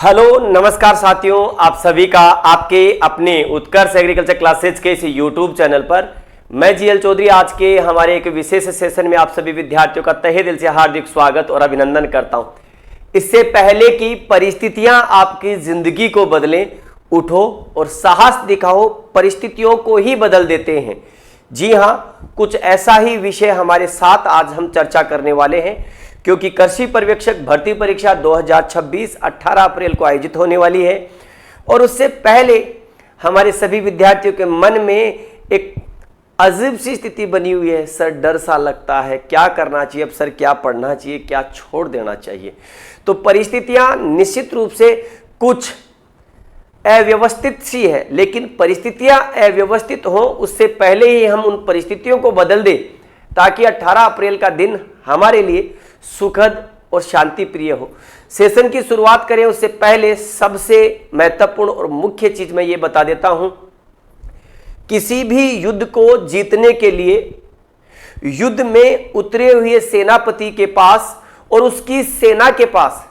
Hello नमस्कार साथियों, आप सभी का आपके अपने उत्कर्ष एग्रीकल्चर क्लासेज के इस यूट्यूब चैनल पर मैं जीएल चौधरी आज के हमारे एक विशेष सेशन में आप सभी विद्यार्थियों का तहे दिल से हार्दिक स्वागत और अभिनंदन करता हूं। इससे पहले कि परिस्थितियां आपकी जिंदगी को बदलें, उठो और साहस दिखाओ, परिस्थितियों को ही बदल देते हैं। जी हां, कुछ ऐसा ही विषय हमारे साथ आज हम चर्चा करने वाले हैं, क्योंकि कृषि पर्यवेक्षक भर्ती परीक्षा 2026 18 अप्रैल को आयोजित होने वाली है। और उससे पहले हमारे सभी विद्यार्थियों के मन में एक अजीब सी स्थिति बनी हुई है। सर, डर सा लगता है, क्या करना चाहिए, अब सर क्या पढ़ना चाहिए, क्या छोड़ देना चाहिए। तो परिस्थितियां निश्चित रूप से कुछ अव्यवस्थित सी है, लेकिन परिस्थितियां अव्यवस्थित हो उससे पहले ही हम उन परिस्थितियों को बदल दें, ताकि 18 अप्रैल का दिन हमारे लिए सुखद और शांति प्रिय हो। सेशन की शुरुआत करें उससे पहले सबसे महत्वपूर्ण और मुख्य चीज मैं ये बता देता हूं, किसी भी युद्ध को जीतने के लिए युद्ध में उतरे हुए सेनापति के पास और उसकी सेना के पास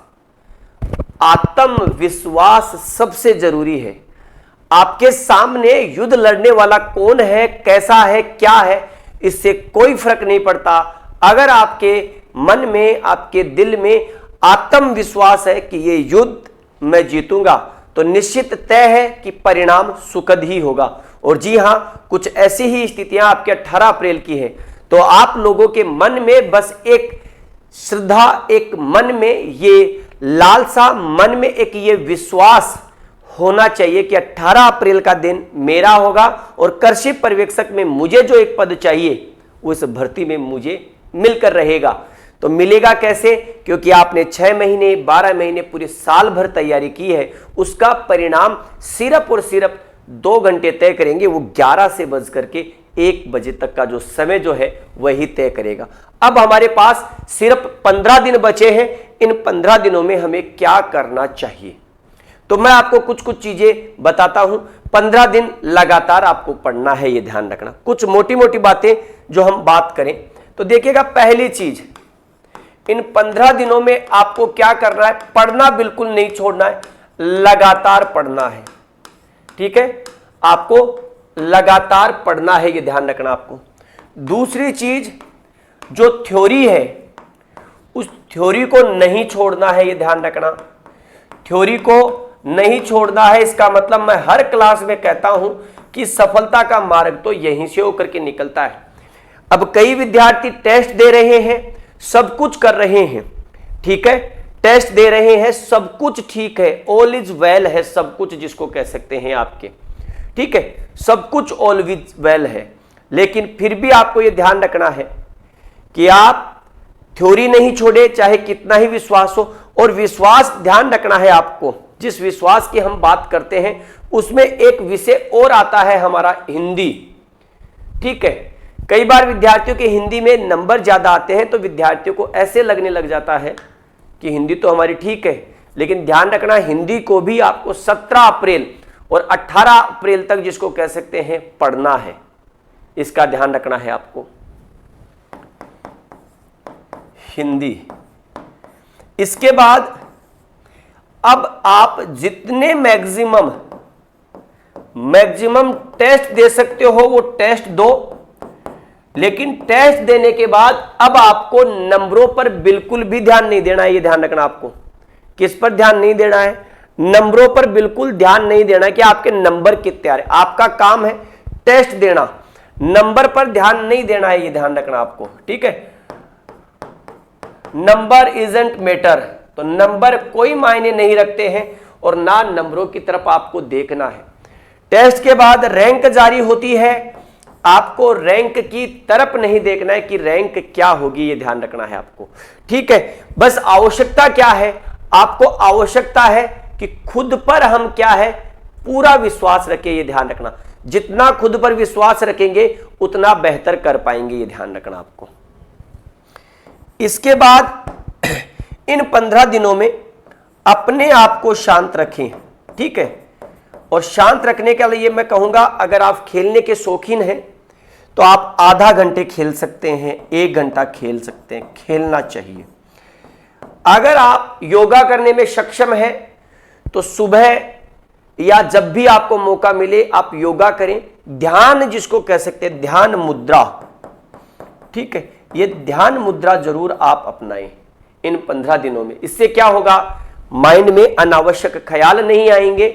आत्मविश्वास सबसे जरूरी है। आपके सामने युद्ध लड़ने वाला कौन है, कैसा है, क्या है, इससे कोई फर्क नहीं पड़ता। अगर आपके मन में, आपके दिल में आत्मविश्वास है कि ये युद्ध मैं जीतूंगा, तो निश्चित तय है कि परिणाम सुखद ही होगा। और जी हां, कुछ ऐसी ही स्थितियां आपके 18 अप्रैल की है। तो आप लोगों के मन में बस एक श्रद्धा, एक मन में ये लालसा, मन में एक ये विश्वास होना चाहिए कि 18 अप्रैल का दिन मेरा होगा और कृषि पर्यवेक्षक में मुझे जो एक पद चाहिए उस भर्ती में मुझे मिलकर रहेगा। तो मिलेगा कैसे? क्योंकि आपने 6 महीने, 12 महीने, पूरे साल भर तैयारी की है। उसका परिणाम सिर्फ और सिर्फ 2 घंटे तय करेंगे। वो 11 से बज करके 1 बजे तक का जो समय जो है वही तय करेगा। अब हमारे पास सिर्फ 15 दिन बचे हैं। इन 15 दिनों में हमें क्या करना चाहिए, तो मैं आपको कुछ चीजें बताता हूं। 15 दिन लगातार आपको पढ़ना है, ये ध्यान रखना। कुछ मोटी मोटी बातें जो हम बात करें तो देखिएगा, पहली चीज, इन 15 दिनों में आपको क्या करना है, पढ़ना बिल्कुल नहीं छोड़ना है, लगातार पढ़ना है। ठीक है, आपको लगातार पढ़ना है, ये ध्यान रखना आपको। दूसरी चीज, जो थ्योरी है उस थ्योरी को नहीं छोड़ना है, ये ध्यान रखना। थ्योरी को नहीं छोड़ना है, इसका मतलब मैं हर क्लास में कहता हूं कि सफलता का मार्ग तो यहीं से होकर के निकलता है। अब कई विद्यार्थी टेस्ट दे रहे हैं, सब कुछ कर रहे हैं, ठीक है, टेस्ट दे रहे हैं, सब कुछ ठीक है, ऑल इज वेल है, सब कुछ जिसको कह सकते हैं आपके, ठीक है, सब कुछ ऑल इज वेल है। लेकिन फिर भी आपको यह ध्यान रखना है कि आप थ्योरी नहीं छोड़े, चाहे कितना ही विश्वास हो। और विश्वास ध्यान रखना है आपको, जिस विश्वास की हम बात करते हैं उसमें एक विषय और आता है हमारा हिंदी। ठीक है, कई बार विद्यार्थियों के हिंदी में नंबर ज्यादा आते हैं तो विद्यार्थियों को ऐसे लगने लग जाता है कि हिंदी तो हमारी ठीक है, लेकिन ध्यान रखना, हिंदी को भी आपको 17 अप्रैल और 18 अप्रैल तक, जिसको कह सकते हैं, पढ़ना है। इसका ध्यान रखना है आपको, हिंदी। इसके बाद अब आप जितने मैक्सिमम टेस्ट दे सकते हो वो टेस्ट दो, लेकिन टेस्ट देने के बाद अब आपको नंबरों पर बिल्कुल भी ध्यान नहीं देना है। ये ध्यान रखना आपको। किस पर ध्यान नहीं देना है? नंबरों पर बिल्कुल ध्यान नहीं देना है कि आपके नंबर कितने आ रहे। आपका काम है टेस्ट देना, नंबर पर ध्यान नहीं देना है, ये ध्यान रखना आपको। ठीक है, नंबर इजंट मैटर, तो नंबर कोई मायने नहीं रखते हैं और ना नंबरों की तरफ आपको देखना है। टेस्ट के बाद रैंक जारी होती है, आपको रैंक की तरफ नहीं देखना है कि रैंक क्या होगी, ये ध्यान रखना है आपको। ठीक है, बस आवश्यकता क्या है, आपको आवश्यकता है कि खुद पर हम क्या है, पूरा विश्वास रखें, ये ध्यान रखना। जितना खुद पर विश्वास रखेंगे उतना बेहतर कर पाएंगे, ये ध्यान रखना आपको। इसके बाद इन 15 दिनों में अपने आप को शांत रखें। ठीक है, और शांत रखने के लिए मैं कहूंगा, अगर आप खेलने के शौकीन हैं तो आप आधा घंटे खेल सकते हैं, 1 घंटा खेल सकते हैं, खेलना चाहिए। अगर आप योगा करने में सक्षम हैं तो सुबह या जब भी आपको मौका मिले आप योगा करें, ध्यान जिसको कह सकते हैं ध्यान मुद्रा, ठीक है, ये ध्यान मुद्रा जरूर आप अपनाएं इन 15 दिनों में। इससे क्या होगा, माइंड में अनावश्यक ख्याल नहीं आएंगे,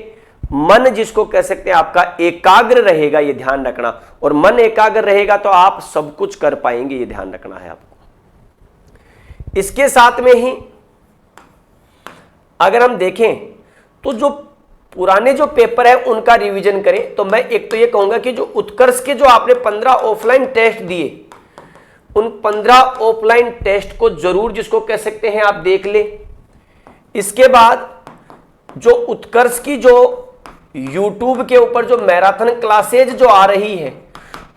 मन जिसको कह सकते हैं आपका एकाग्र रहेगा, ये ध्यान रखना। और मन एकाग्र रहेगा तो आप सब कुछ कर पाएंगे, ये ध्यान रखना है आपको। इसके साथ में ही अगर हम देखें तो जो पुराने जो पेपर है उनका रिवीजन करें। तो मैं एक तो ये कहूंगा कि जो उत्कर्ष के जो आपने 15 ऑफलाइन टेस्ट दिए, उन 15 ऑफलाइन टेस्ट को जरूर जिसको कह सकते हैं आप देख ले। इसके बाद जो उत्कर्ष की जो YouTube के ऊपर जो मैराथन क्लासेज जो आ रही है,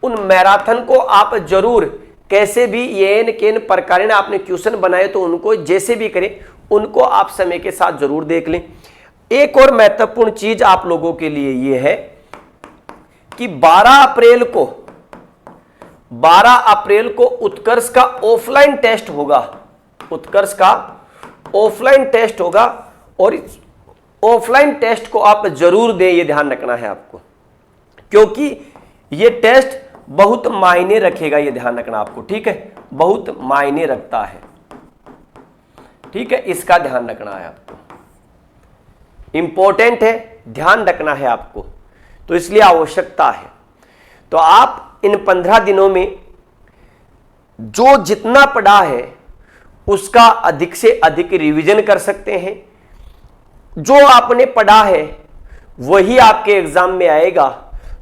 उन मैराथन को आप जरूर कैसे भी येन केन प्रकार आपने क्वेश्चन बनाए तो उनको जैसे भी करें, उनको आप समय के साथ जरूर देख लें। एक और महत्वपूर्ण चीज आप लोगों के लिए यह है कि 12 अप्रैल को उत्कर्ष का ऑफलाइन टेस्ट होगा, उत्कर्ष का ऑफलाइन टेस्ट होगा और इस ऑफलाइन टेस्ट को आप जरूर दें, ये ध्यान रखना है आपको, क्योंकि ये टेस्ट बहुत मायने रखेगा, ये ध्यान रखना आपको, ठीक है, बहुत मायने रखता है, ठीक है, इसका ध्यान रखना है आपको, इंपॉर्टेंट है, ध्यान रखना है आपको, तो इसलिए आवश्यकता है। तो आप इन 15 दिनों में जो जितना पढ़ा है उसका अधिक से अधिक रिवीजन कर सकते हैं। जो आपने पढ़ा है वही आपके एग्जाम में आएगा,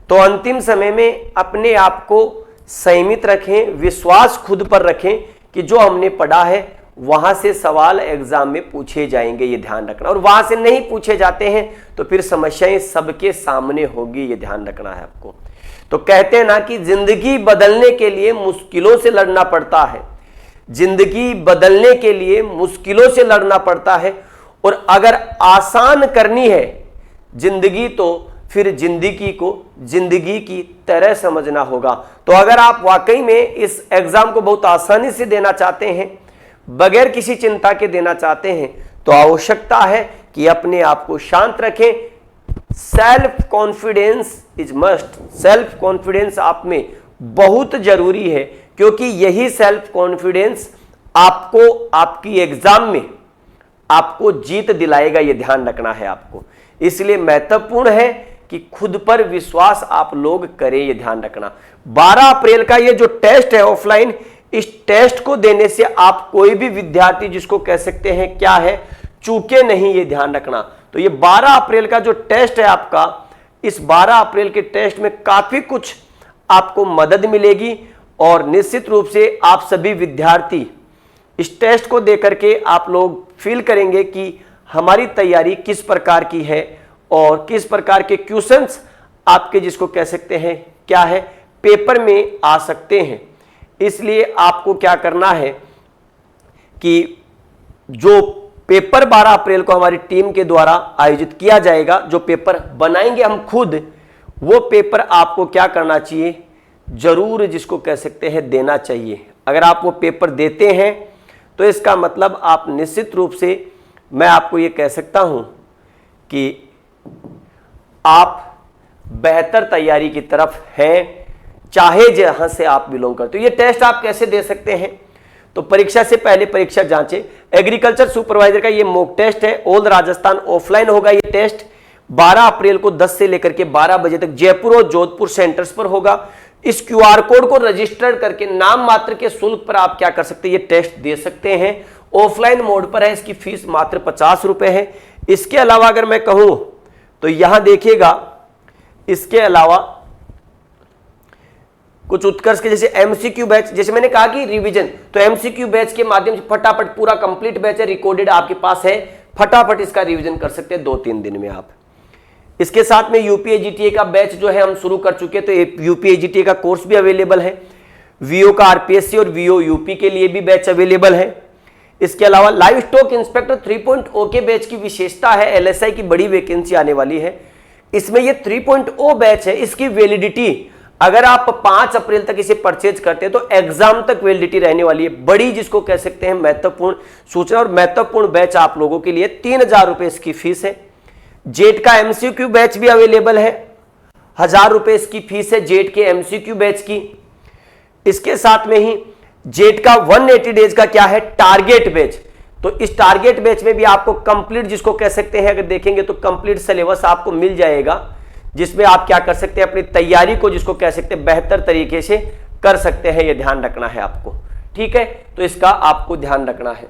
तो अंतिम समय में अपने आप को संयमित रखें, विश्वास खुद पर रखें कि जो हमने पढ़ा है वहां से सवाल एग्जाम में पूछे जाएंगे, ये ध्यान रखना। और वहां से नहीं पूछे जाते हैं तो फिर समस्याएं सबके सामने होगी, ये ध्यान रखना है आपको। तो कहते हैं ना कि जिंदगी बदलने के लिए मुश्किलों से लड़ना पड़ता है, जिंदगी बदलने के लिए मुश्किलों से लड़ना पड़ता है, और अगर आसान करनी है जिंदगी तो फिर जिंदगी को जिंदगी की तरह समझना होगा। तो अगर आप वाकई में इस एग्जाम को बहुत आसानी से देना चाहते हैं, बगैर किसी चिंता के देना चाहते हैं, तो आवश्यकता है कि अपने आप को शांत रखें। Self confidence is must, self confidence आप में बहुत जरूरी है, क्योंकि यही सेल्फ कॉन्फिडेंस आपको आपकी एग्जाम में आपको जीत दिलाएगा, ये ध्यान रखना है आपको। इसलिए महत्वपूर्ण है कि खुद पर विश्वास आप लोग करें, ये ध्यान रखना। 12 अप्रैल का ये जो टेस्ट है ऑफलाइन, इस टेस्ट को देने से आप कोई भी विद्यार्थी जिसको कह सकते हैं क्या है, चूके नहीं, ये ध्यान रखना। तो ये 12 अप्रैल का जो टेस्ट है आपका, इस 12 अप्रैल के टेस्ट में काफी कुछ आपको मदद मिलेगी, और निश्चित रूप से आप सभी विद्यार्थी इस टेस्ट को देकर के आप लोग फील करेंगे कि हमारी तैयारी किस प्रकार की है और किस प्रकार के क्वेश्चंस आपके जिसको कह सकते हैं क्या है पेपर में आ सकते हैं। इसलिए आपको क्या करना है कि जो पेपर 12 अप्रैल को हमारी टीम के द्वारा आयोजित किया जाएगा, जो पेपर बनाएंगे हम खुद, वो पेपर आपको क्या करना चाहिए, जरूर जिसको कह सकते हैं देना चाहिए। अगर आप वो पेपर देते हैं तो इसका मतलब आप निश्चित रूप से, मैं आपको ये कह सकता हूं कि आप बेहतर तैयारी की तरफ हैं, चाहे जहां से आप बिलोंग करते हो। ये टेस्ट आप कैसे दे सकते हैं, तो परीक्षा से पहले परीक्षा जांचें। एग्रीकल्चर सुपरवाइजर का ये मॉक टेस्ट है, ऑल राजस्थान ऑफलाइन होगा ये टेस्ट। 12 अप्रैल को 10 से लेकर के 12 बजे तक जयपुर और जोधपुर सेंटर्स पर होगा। इस क्यूआर कोड को रजिस्टर करके नाम मात्र के शुल्क पर आप क्या कर सकते हैं, ये टेस्ट दे सकते हैं। ऑफलाइन मोड पर है, इसकी फीस मात्र 50 रुपए है। इसके अलावा अगर मैं कहूं तो यहां देखिएगा, इसके अलावा कुछ उत्कर्ष के जैसे एमसीक्यू बैच, जैसे मैंने कहा कि रिवीजन, तो एमसीक्यू बैच के माध्यम से फटाफट पूरा कंप्लीट बैच है, रिकॉर्डेड आपके पास है, फटाफट इसका रिवीजन कर सकते हैं 2-3 दिन में आप। इसके साथ में यूपीएजीटीए का बैच जो है हम शुरू कर चुके हैं, तो यूपीएजीटीए का कोर्स भी अवेलेबल है। वीओ का आरपीएससी और वीओ यूपी के लिए भी बैच अवेलेबल है। इसके अलावा लाइव स्टॉक इंस्पेक्टर 3.0 के बैच की विशेषता है, एलएसआई की बड़ी वैकेंसी आने वाली है। इसमें ये 3.0 बैच है, इसकी वैलिडिटी अगर आप 5 अप्रैल तक इसे परचेज करते हैं तो एग्जाम तक वैलिडिटी रहने वाली है। बड़ी जिसको कह सकते हैं महत्वपूर्ण सूचना और महत्वपूर्ण बैच आप लोगों के लिए 3000 रुपए इसकी फीस है। जेट का एमसीक्यू बैच भी अवेलेबल है, 1000 रुपए इसकी फीस है जेट के एमसीक्यू बैच की। इसके साथ में ही जेट का 180 डेज का क्या है, टारगेट बैच। तो इस टारगेट बैच में भी आपको कंप्लीट, जिसको कह सकते हैं, अगर देखेंगे तो कंप्लीट सिलेबस आपको मिल जाएगा, जिसमें आप क्या कर सकते हैं, अपनी तैयारी को, जिसको कह सकते हैं, बेहतर तरीके से कर सकते हैं। ये ध्यान रखना है आपको, ठीक है। तो इसका आपको ध्यान रखना है।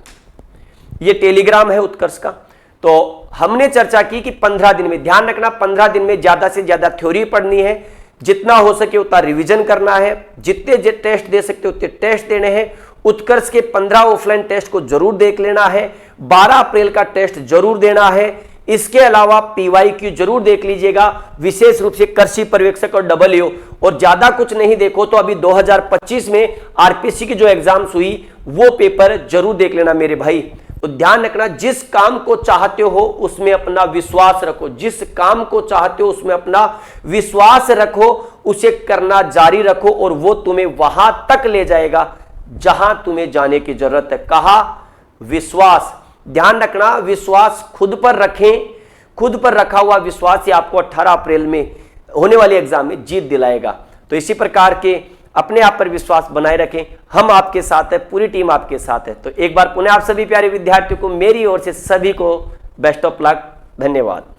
ये टेलीग्राम है उत्कर्ष का। तो हमने चर्चा की कि 15 दिन में, ध्यान रखना, 15 दिन में ज्यादा से ज्यादा थ्योरी पढ़नी है, जितना हो सके उतना रिवीजन करना है, जितने टेस्ट दे सकते उतने टेस्ट देने हैं। उत्कर्ष के 15 ऑफलाइन टेस्ट को जरूर देख लेना है, 12 अप्रैल का टेस्ट जरूर देना है। इसके अलावा पीवाईक्यू जरूर देख लीजिएगा, विशेष रूप से कृषि पर्यवेक्षक और डब्ल्यू। और ज्यादा कुछ नहीं देखो तो अभी 2025 में आरपीसी की जो एग्जाम्स हुई वो पेपर जरूर देख लेना मेरे भाई। तो ध्यान रखना, जिस काम को चाहते हो उसमें अपना विश्वास रखो, जिस काम को चाहते हो उसमें अपना विश्वास रखो, उसे करना जारी रखो और वो तुम्हें वहां तक ले जाएगा जहां तुम्हें जाने की जरूरत है। कहा, विश्वास। ध्यान रखना, विश्वास खुद पर रखें, खुद पर रखा हुआ विश्वास ही आपको 18 अप्रैल में होने वाले एग्जाम में जीत दिलाएगा। तो इसी प्रकार के अपने आप पर विश्वास बनाए रखें, हम आपके साथ है, पूरी टीम आपके साथ है। तो एक बार पुनः आप सभी प्यारे विद्यार्थियों को मेरी ओर से सभी को बेस्ट ऑफ लक, धन्यवाद।